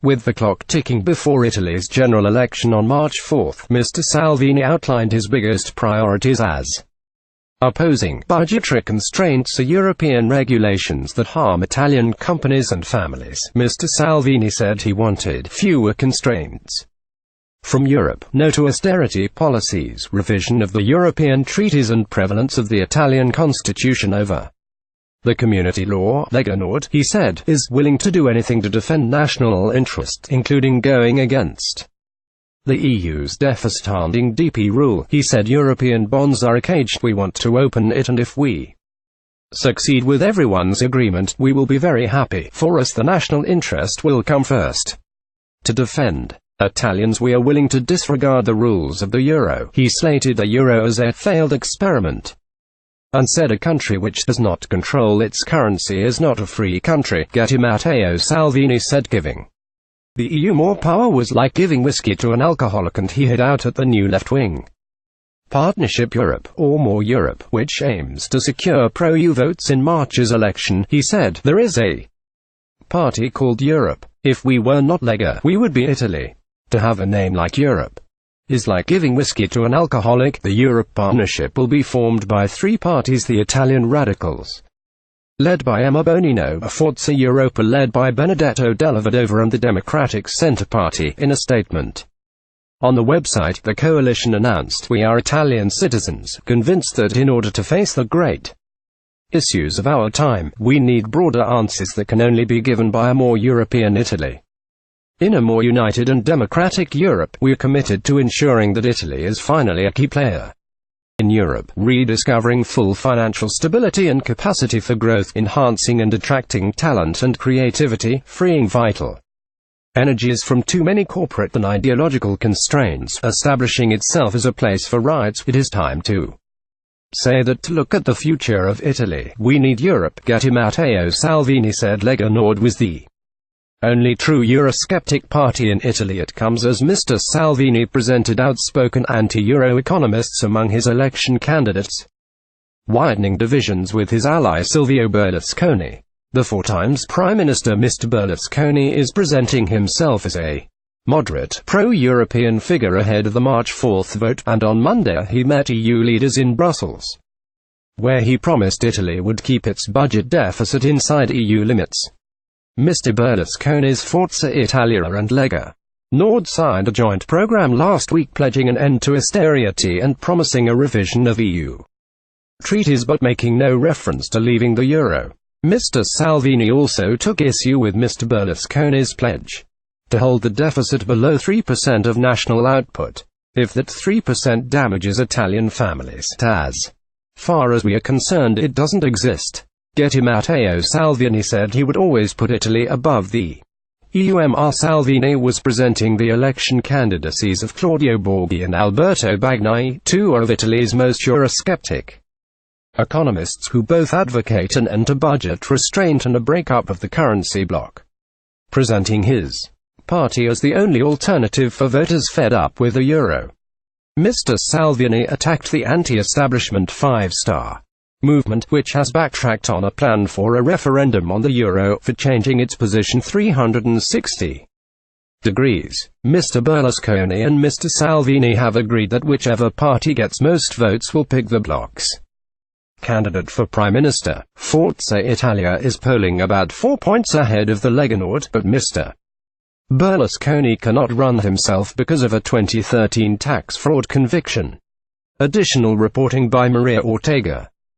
With the clock ticking before Italy's general election on March 4, Mr. Salvini outlined his biggest priorities as opposing budgetary constraints to European regulations that harm Italian companies and families. Mr. Salvini said he wanted fewer constraints from Europe, no to austerity policies, revision of the European treaties and prevalence of the Italian constitution over the community law. Lega Nord, he said, is willing to do anything to defend national interest, including going against the EU's deficitandGDP rule. He said European bonds are a cage, we want to open it, and if we succeed with everyone's agreement, we will be very happy. For us the national interest will come first. To defend Italians we are willing to disregard the rules of the euro. He slated the euro as a failed experiment, and said a country which does not control its currency is not a free country. Matteo Salvini said giving the EU more power was like giving whiskey to an alcoholic, and he hid out at the new left-wing Partnership Europe, or More Europe, which aims to secure pro-EU votes in March's election. He said, there is a party called Europe. If we were not Lega, we would be Italy. To have a name like Europe is like giving whiskey to an alcoholic. The Europe partnership will be formed by three parties: the Italian Radicals, led by Emma Bonino, Forza Europa led by Benedetto Della Vedova, and the Democratic Centre Party. In a statement on the website, the coalition announced, "We are Italian citizens, convinced that in order to face the great issues of our time, we need broader answers that can only be given by a more European Italy. In a more united and democratic Europe, we are committed to ensuring that Italy is finally a key player in Europe, rediscovering full financial stability and capacity for growth, enhancing and attracting talent and creativity, freeing vital energies from too many corporate and ideological constraints, establishing itself as a place for rights. It is time to say that to look at the future of Italy, we need Europe." Matteo Salvini said Lega Nord was the only true Eurosceptic party in Italy. It comes as Mr. Salvini presented outspoken anti-Euro economists among his election candidates, widening divisions with his ally Silvio Berlusconi. The four-times Prime Minister Mr. Berlusconi is presenting himself as a moderate, pro-European figure ahead of the March 4 vote, and on Monday he met EU leaders in Brussels, where he promised Italy would keep its budget deficit inside EU limits. Mr. Berlusconi's Forza Italia and Lega Nord signed a joint program last week pledging an end to austerity and promising a revision of EU treaties, but making no reference to leaving the euro. Mr. Salvini also took issue with Mr. Berlusconi's pledge to hold the deficit below 3% of national output, if that 3% damages Italian families. As far as we are concerned, it doesn't exist. Matteo Salvini said he would always put Italy above the EU. Mr. Salvini was presenting the election candidacies of Claudio Borghi and Alberto Bagnai, two of Italy's most Eurosceptic economists who both advocate an end to budget restraint and a breakup of the currency bloc, presenting his party as the only alternative for voters fed up with the euro. Mr. Salvini attacked the anti-establishment Five-Star movement, which has backtracked on a plan for a referendum on the euro, for changing its position 360 degrees. Mr. Berlusconi and Mr. Salvini have agreed that whichever party gets most votes will pick the bloc's candidate for Prime Minister. Forza Italia is polling about 4 points ahead of the Lega Nord, but Mr. Berlusconi cannot run himself because of a 2013 tax fraud conviction. Additional reporting by Maria Ortega.